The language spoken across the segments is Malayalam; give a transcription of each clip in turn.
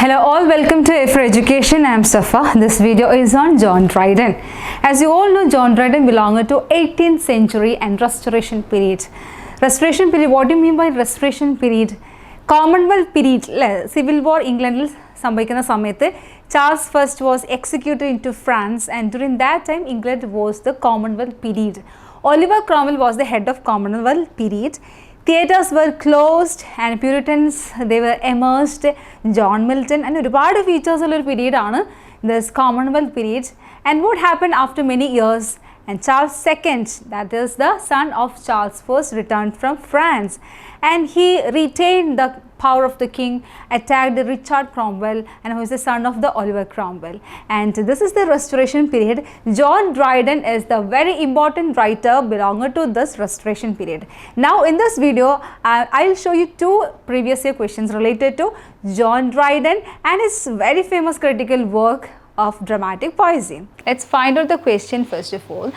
Hello all, welcome to Aifer Education. I am Safa. This video is on John Dryden. As you all know, John Dryden belonged to 18th century and Restoration period. Restoration period, what do you mean by Restoration period? Commonwealth period, Civil War England സംഭവിക്കുന്ന സമയത്ത് Charles I was executed into France, and during that time England was the Commonwealth period. Oliver Cromwell was the head of Commonwealth period. Theatres were closed and Puritans, they were immersed. John Milton and ഒരുപാട് features ഉള്ള ഒരു period ആണ് this Commonwealth period. And what happened after many years? And Charles II, that is the son of Charles I, returned from France, and he retained the power of the king, attacked Richard Cromwell, and who is the son of the Oliver Cromwell. And this is the Restoration period. John Dryden is the very important writer belonging to this Restoration period. Now in this video, I will show you two previous year questions related to John Dryden and his very famous critical work of dramatic poesy. Let's find out the question first of all.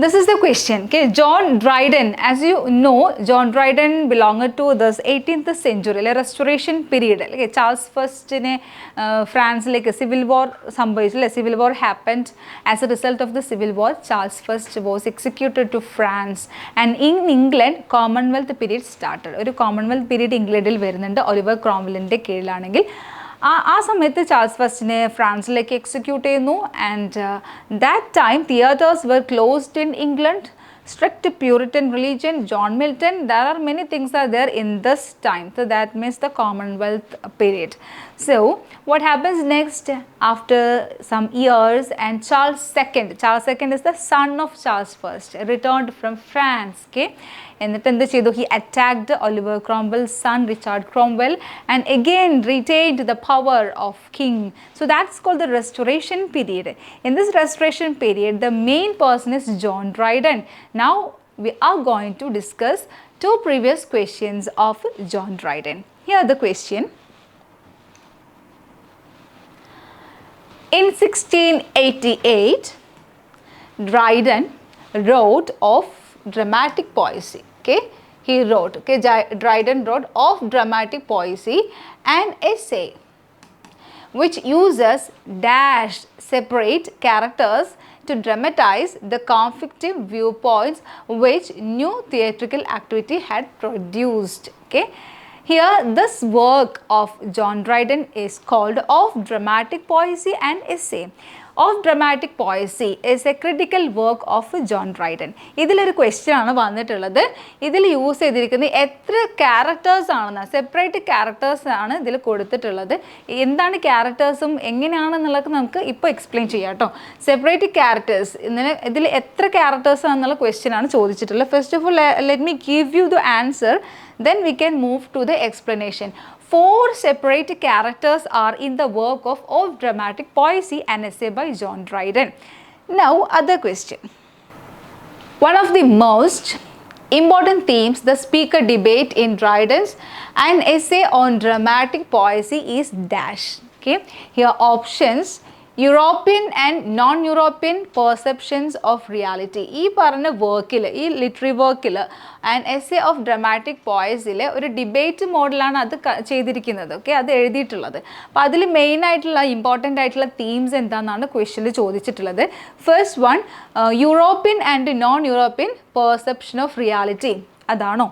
This is the question. Okay, John Dryden, as you know, John Dryden belonged to this 18th century, Restoration period. Okay, Charles I France like a civil war, civil war happened. As a result of the civil war, Charles I was executed to France, and in England, Commonwealth period started. ഒരു Commonwealth period ഇംഗ്ലണ്ടിൽ വരുന്നുണ്ട് ഒലിവർ ക്രോംവെല്ലിൻ്റെ കീഴിലാണെങ്കിൽ ആ സമയത്ത് ചാൾസ് ഫസ്റ്റിനെ ഫ്രാൻസിലേക്ക് എക്സിക്യൂട്ട് ചെയ്യുന്നു. And that time theatres were closed in England. Strict Puritan religion, John Milton, there are many things are there in this time. So that means the Commonwealth period. So what happens next after some years, and Charles II is the son of Charles I, returned from France. Okay, and he attacked Oliver Cromwell's son Richard Cromwell, and again retained the power of king. So that's called the Restoration period. In this Restoration period, the main person is John Dryden. Now we are going to discuss two previous questions of John Dryden. Here the question. In 1688, Dryden wrote of dramatic poesy. Okay, he wrote, Dryden wrote of dramatic poesy an essay which uses dash separate characters to dramatize the conflicting viewpoints which new theatrical activity had produced. Okay, here this work of John Dryden is called Of Dramatic Poesy and Essay. Of Dramatic Poesy is a critical work of John Dryden. ഇതിലൊരു ക്വസ്റ്റ്യൻ ആണ് വന്നിട്ടുള്ളത്. ഇതിൽ യൂസ് ചെയ്തിരിക്കുന്നത് എത്ര ക്യാരക്ടേഴ്സ് ആണെന്ന്, സെപ്പറേറ്റ് ക്യാരക്ടേഴ്സ് ആണ് ഇതിൽ കൊടുത്തിട്ടുള്ളത്. എന്താണ് ക്യാരക്ടേഴ്സും എങ്ങനെയാണെന്നുള്ളത് നമുക്ക് ഇപ്പോൾ എക്സ്പ്ലെയിൻ ചെയ്യാം കേട്ടോ. സെപ്പറേറ്റ് ക്യാരക്ടേഴ്സ് ഇതിൽ എത്ര ക്യാരക്ടേഴ്സ് ആണെന്നുള്ള ക്വസ്റ്റ്യൻ ആണ് ചോദിച്ചിട്ടുള്ളത്. First of all let me give you the answer, then we can move to the explanation. 4 separate characters are in the work of Dramatic Poesy, an essay by John Dryden. Now, other question. One of the most important themes the speaker debate in Dryden's an essay on dramatic poesy is dash. Okay, here options: European and non-European perceptions of reality. ഈ പറഞ്ഞ വർക്കിൽ, ഈ ലിറ്ററി വർക്കിൽ ആൻഡ് എസ്സേ ഓഫ് ഡ്രമാറ്റിക് പോയസിൽ ഒരു ഡിബേറ്റ് മോഡലാണ് അത് ചെയ്തിരിക്കുന്നത്. ഓക്കെ, അത് എഴുതിയിട്ടുള്ളത്. അപ്പോൾ അതിൽ മെയിൻ ആയിട്ടുള്ള ഇമ്പോർട്ടൻ്റ് ആയിട്ടുള്ള തീംസ് എന്താണെന്നാണ് ക്വസ്റ്റ്യനിൽ ചോദിച്ചിട്ടുള്ളത്. First one, European and non European perception of reality, അതാണോ?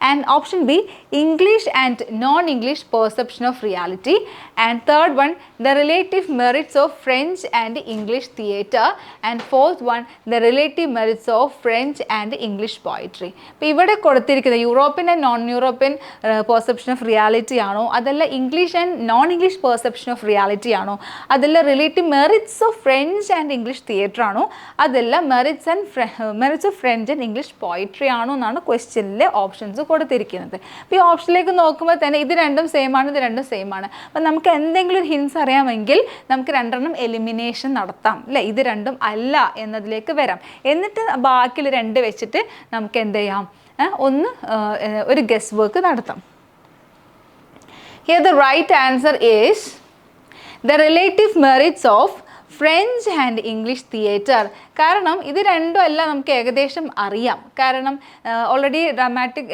And option B, English and non English perception of reality. And third one, the relative merits of French and English theatre. And fourth one, the relative merits of French and English poetry. അപ്പോൾ ഇവിടെ കൊടുത്തിരിക്കുന്നത് European and non European perception of reality ആണോ, അതല്ല English and non English perception of reality ആണോ, അതല്ല relative merits of French and English theatre ആണോ, അതല്ല merits of French and English poetry ആണോ എന്നാണ് ക്വസ്റ്റ്യൻ ഓപ്ഷൻസ് കൊടുത്തിരിക്കുന്നത്. അപ്പോൾ ഈ ഓപ്ഷനിലേക്ക് നോക്കുമ്പോൾ തന്നെ ഇത് രണ്ടും സെയിം ആണ്, ഇത് രണ്ടും സെയിം ആണ്. അപ്പം നമുക്ക് എന്തെങ്കിലും ഒരു ഹിൻസ് അറിയാമെങ്കിൽ നമുക്ക് രണ്ടെണ്ണം എലിമിനേഷൻ നടത്താം അല്ലേ, ഇത് രണ്ടും അല്ല എന്നതിലേക്ക് വരാം. എന്നിട്ട് ബാക്കിയുള്ള രണ്ട് വെച്ചിട്ട് നമുക്ക് എന്ത് ചെയ്യാം, ഒരു ഗസ് വർക്ക് നടത്താം. Here the right answer is the relative merits of French and English theatre. കാരണം ഇത് രണ്ടും എല്ലാം നമുക്ക് ഏകദേശം അറിയാം. കാരണം ഓൾറെഡി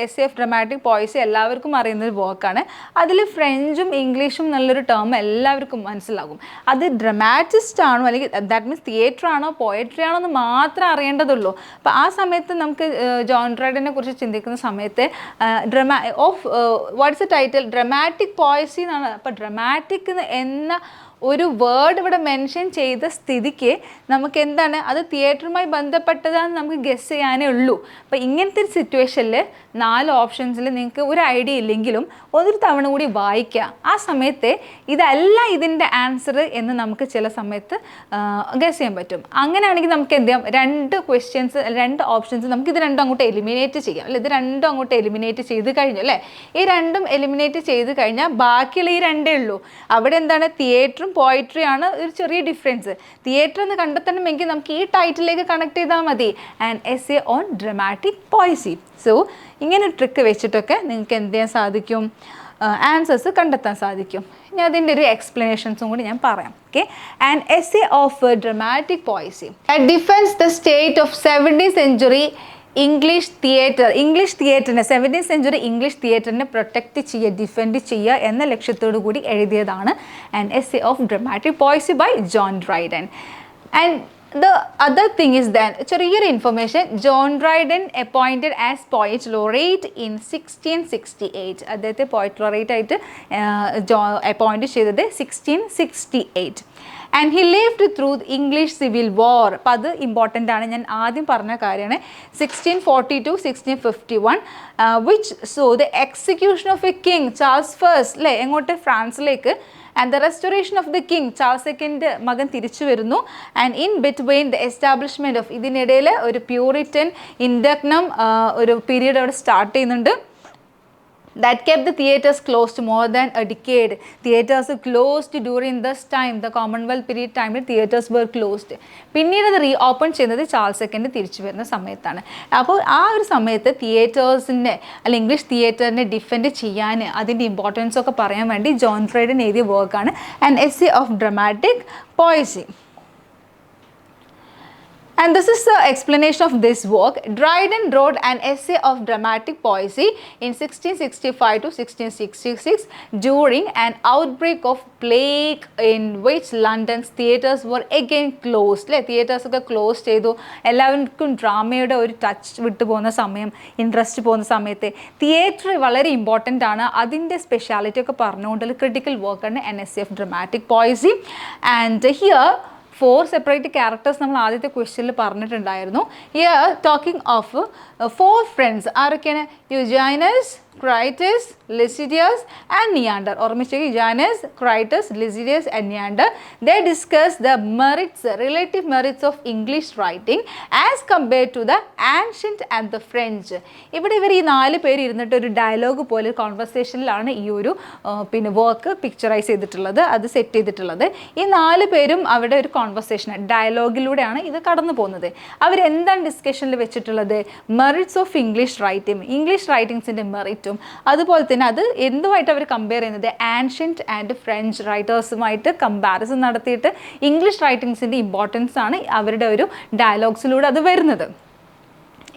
എസ്സേ ഓഫ് ഡ്രമാറ്റിക് പോയസി എല്ലാവർക്കും അറിയുന്നൊരു വർക്കാണ്. അതിൽ ഫ്രഞ്ചും ഇംഗ്ലീഷും നല്ലൊരു ടേം എല്ലാവർക്കും മനസ്സിലാകും. അത് ഡ്രമാറ്റിസ്റ്റ് ആണോ അല്ലെങ്കിൽ ദാറ്റ് മീൻസ് തിയേറ്റർ ആണോ പോയട്രി ആണോ എന്ന് മാത്രമേ അറിയേണ്ടതുള്ളൂ. അപ്പോൾ ആ സമയത്ത് നമുക്ക് ജോൺ ഡ്രൈഡനെ കുറിച്ച് ചിന്തിക്കുന്ന സമയത്ത് വാട്ട്സ് എ ടൈറ്റിൽ, ഡ്രമാറ്റിക് പോയസി എന്നാണ്. അപ്പോൾ ഡ്രമാറ്റിക് എന്ന ഒരു വേർഡ് ഇവിടെ മെൻഷൻ ചെയ്ത സ്ഥിതിക്ക് നമുക്ക് എന്താണ് അത് തിയേറ്ററുമായി ബന്ധപ്പെട്ടതാണെന്ന് നമുക്ക് ഗസ് ചെയ്യാനേ ഉള്ളൂ. അപ്പോൾ ഇങ്ങനത്തെ ഒരു സിറ്റുവേഷനിൽ 4 ഓപ്ഷൻസിൽ നിങ്ങൾക്ക് ഒരു ഐഡിയ ഇല്ലെങ്കിലും ഒരു തവണ കൂടി വായിക്കുക. ആ സമയത്ത് ഇതല്ല ഇതിൻ്റെ ആൻസർ എന്ന് നമുക്ക് ചില സമയത്ത് ഗസ് ചെയ്യാൻ പറ്റും. അങ്ങനെയാണെങ്കിൽ നമുക്ക് എന്ത് ചെയ്യാം, 2 ഓപ്ഷൻസ് നമുക്ക് ഇത് രണ്ടും അങ്ങോട്ട് എലിമിനേറ്റ് ചെയ്യാം അല്ലേ. ഇത് രണ്ടും അങ്ങോട്ട് എലിമിനേറ്റ് ചെയ്ത് കഴിഞ്ഞു അല്ലേ. ഈ രണ്ടും എലിമിനേറ്റ് ചെയ്ത് കഴിഞ്ഞാൽ ബാക്കിയുള്ള ഈ 2 ഉള്ളൂ. അവിടെ എന്താണ് തിയേറ്ററും പോയിട്രി ആണ് ഒരു ചെറിയ ഡിഫറൻസ്. തിയേറ്റർ എന്ന് കണ്ടെത്തണമെങ്കിൽ നമുക്ക് ഈ ടൈറ്റിലേക്ക് കണക്ട് ചെയ്താൽ മതി, and essay on dramatic പോയസി. So ഇങ്ങനെ ഒരു ട്രിക്ക് വെച്ചിട്ടൊക്കെ നിങ്ങൾക്ക് എന്ത് ചെയ്യാൻ സാധിക്കും, ആൻസേഴ്സ് കണ്ടെത്താൻ സാധിക്കും. ഇനി അതിൻ്റെ ഒരു എക്സ്പ്ലനേഷൻസും കൂടി ഞാൻ പറയാം. Okay, and essay of dramatic poesy defence the state of 17th century English തിയേറ്ററിനെ 17th century ഇംഗ്ലീഷ് തിയേറ്ററിനെ പ്രൊട്ടക്റ്റ് ചെയ്യുക, ഡിഫെൻഡ് ചെയ്യുക എന്ന ലക്ഷ്യത്തോടു കൂടി എഴുതിയതാണ് an essay of dramatic poesy by John Dryden. And the other thing is that ചെറിയൊരു information, John Dryden appointed as poet laureate in 1668. അദ്ദേഹത്തെ പോയറ്റ് ലോറേറ്റ് ആയിട്ട് അപ്പോയിൻറ്റ് ചെയ്തത് 1668. And he lived through English civil war. അപ്പം അത് ഇമ്പോർട്ടൻ്റ് ആണ്. ഞാൻ ആദ്യം പറഞ്ഞ കാര്യമാണ് 1640-1651 which saw the execution of a king Charles first അല്ലേ, എങ്ങോട്ട്, ഫ്രാൻസിലേക്ക്. And the restoration of the king, Charles second മകൻ തിരിച്ചു വരുന്നു. And in between the establishment of, ഇതിനിടയിൽ ഒരു പ്യൂറിറ്റൻ ഇൻഡഗ്നം ഒരു പീരീഡ് അവിടെ സ്റ്റാർട്ട് ചെയ്യുന്നുണ്ട്. That kept the theatres closed more than a decade. Theatres closed during this time, the Commonwealth period time, theatres were closed. പിന്നീട് അത് റീ ഓപ്പൺ ചെയ്യുന്നത് ചാൾസ് സെക്കൻഡ് തിരിച്ചു വരുന്ന സമയത്താണ്. അപ്പോൾ ആ ഒരു സമയത്ത് തിയേറ്റേഴ്സിൻ്റെ അല്ലെങ്കിൽ ഇംഗ്ലീഷ് തിയേറ്ററിനെ ഡിഫെൻഡ് ചെയ്യാൻ അതിൻ്റെ ഇമ്പോർട്ടൻസ് ഒക്കെ പറയാൻ വേണ്ടി ജോൺ ഡ്രൈഡൻ എഴുതിയ വർക്കാണ് an essay of dramatic പോയസി. And this is the explanation of this work. Dryden wrote an essay of dramatic poesy in 1665 to 1666 during an outbreak of plague in which London's theatres were again closed. Theatres ഒക്കെ ക്ലോസ് ചെയ്തു. എല്ലാവർക്കും ഡ്രാമയുടെ ഒരു ടച്ച് വിട്ടു പോകുന്ന സമയം, ഇൻട്രസ്റ്റ് പോകുന്ന സമയത്ത് തിയേറ്റർ വളരെ ഇമ്പോർട്ടൻ്റ് ആണ്. അതിൻ്റെ സ്പെഷ്യാലിറ്റി ഒക്കെ പറഞ്ഞുകൊണ്ട് ക്രിട്ടിക്കൽ വർക്കാണ് an essay of dramatic poesy. And here 4 separate characters നമ്മൾ ആദ്യത്തെ ക്വസ്റ്റ്യനിൽ പറഞ്ഞിട്ടുണ്ടായിരുന്നു. Here talking of 4 friends. ആരൊക്കെയാണ്? Eugenius, Crites, Lisideius and Neander. ഓർമ്മിച്ചു, Eugenius, Crites, Lisideius and Neander. They discuss the merits, relative merits of English writing as compared to the ancient and the French. ഇവിടെ ഇവർ ഈ 4 പേര് ഇരുന്നിട്ട് ഒരു ഡയലോഗ് പോലെ കോൺവെർസേഷനിലാണ് ഈ ഒരു പിന്നെ വർക്ക് പിക്ചറൈസ് ചെയ്തിട്ടുള്ളത്, അത് സെറ്റ് ചെയ്തിട്ടുള്ളത്. ഈ 4 പേരും അവിടെ ഒരു കോൺവെർസേഷൻ ഡയലോഗിലൂടെയാണ് ഇത് കടന്നു പോകുന്നത്. അവരെന്താണ് ഡിസ്കഷനിൽ വെച്ചിട്ടുള്ളത്? Merits of English writing, English റൈറ്റിംഗ്സിൻ്റെ മെറിറ്റും, അതുപോലെ തന്നെ അത് എന്തുമായിട്ട് അവർ കമ്പയർ ചെയ്യുന്നത് ആൻഷ്യൻറ്റ് ആൻഡ് ഫ്രഞ്ച് റൈറ്റേഴ്സുമായിട്ട് കമ്പാരിസൺ നടത്തിയിട്ട് ഇംഗ്ലീഷ് റൈറ്റിംഗ്സിൻ്റെ ഇമ്പോർട്ടൻസ് ആണ് അവരുടെ ഒരു ഡയലോഗ്സിലൂടെ അത് വരുന്നത്.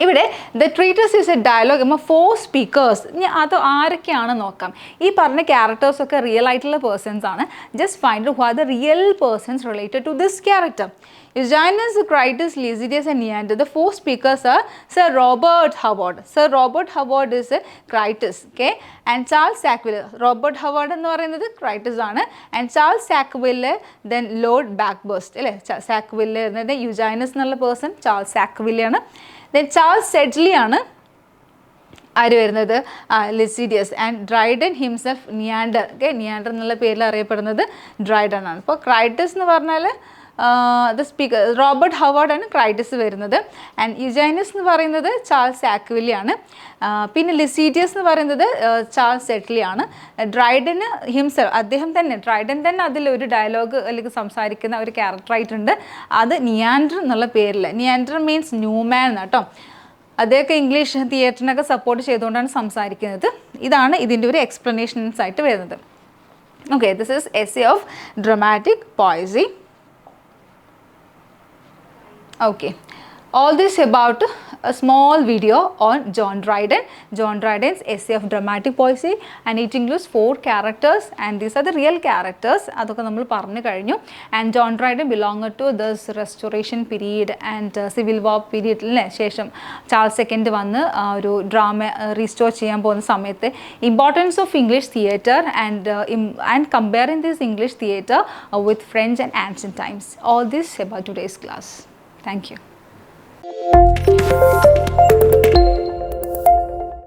ഇവിടെ the treatise is a dialogue among 4 speakers. ഇനി അത് ആരൊക്കെയാണെന്ന് നോക്കാം. ഈ പറഞ്ഞ ക്യാരക്ടേഴ്സൊക്കെ റിയൽ ആയിട്ടുള്ള പേഴ്സൺസ് ആണ്. Just find who are the real persons related to this character. Eugenius, Critus, Lycidius and Neander. The 4 speakers are Sir Robert Howard. Sir Robert Howard is a Critus, okay? And Charles Sackville. Robert Howard എന്ന് പറയുന്നത് Critus ആണ്. And Charles Sackville, then Lord Bathurst അല്ലേ. Sackville എന്നത് Eugenius എന്നുള്ള പേഴ്സൺ ചാൾസ് സാക്വില്ലെ ആണ്. Then Charles Sedley ആണ് ആര് വരുന്നത്? ലിസിഡിയസ്. And Dryden himself Neander. Okay, Neander എന്നുള്ള പേരിൽ അറിയപ്പെടുന്നത് ഡ്രൈഡൻ ആണ്. അപ്പോൾ ക്രൈറ്റസ് എന്ന് പറഞ്ഞാൽ ദ സ്പീക്കർ റോബർട്ട് ഹവാർഡ് ആണ് ക്രൈറ്റസ് വരുന്നത്. ആൻഡ് യുജൈനസ് എന്ന് പറയുന്നത് ചാൾസ് സാക്വില്ലെ ആണ്. പിന്നെ ലിസീഡിയസ് എന്ന് പറയുന്നത് ചാൾസ് സെഡ്ലി ആണ്. ഡ്രൈഡന് ഹിംസെൽഫ്, അദ്ദേഹം തന്നെ ഡ്രൈഡൻ തന്നെ അതിലൊരു ഡയലോഗ് അല്ലെങ്കിൽ സംസാരിക്കുന്ന ഒരു ക്യാരക്ടറായിട്ടുണ്ട്. അത് നിയാൻഡർ എന്നുള്ള പേരിൽ. നിയാൻഡർ മീൻസ് ന്യൂമാൻ എന്നാട്ടോ. അദ്ദേഹമൊക്കെ ഇംഗ്ലീഷ് തിയേറ്ററിനൊക്കെ സപ്പോർട്ട് ചെയ്തുകൊണ്ടാണ് സംസാരിക്കുന്നത്. ഇതാണ് ഇതിൻ്റെ ഒരു എക്സ്പ്ലനേഷൻസ് ആയിട്ട് വരുന്നത്. Okay, this is essay of dramatic പോയസി. Okay. All this about a small video on John Dryden. John Dryden's essay of dramatic poesy, and it includes 4 characters, and these are the real characters. അതൊക്കെ നമ്മൾ പറഞ്ഞു കഴിഞ്ഞു. And John Dryden belonged to this restoration period and civil war period ലെ ശേഷം ചാൾസ് സെക്കൻഡ് വന്ന് ഒരു ഡ്രാമ റീസ്റ്റോർ ചെയ്യാൻ പോകുന്ന സമയത്ത് importance of English theatre and comparing this English theatre with French and ancient times. All this about today's class. Thank you.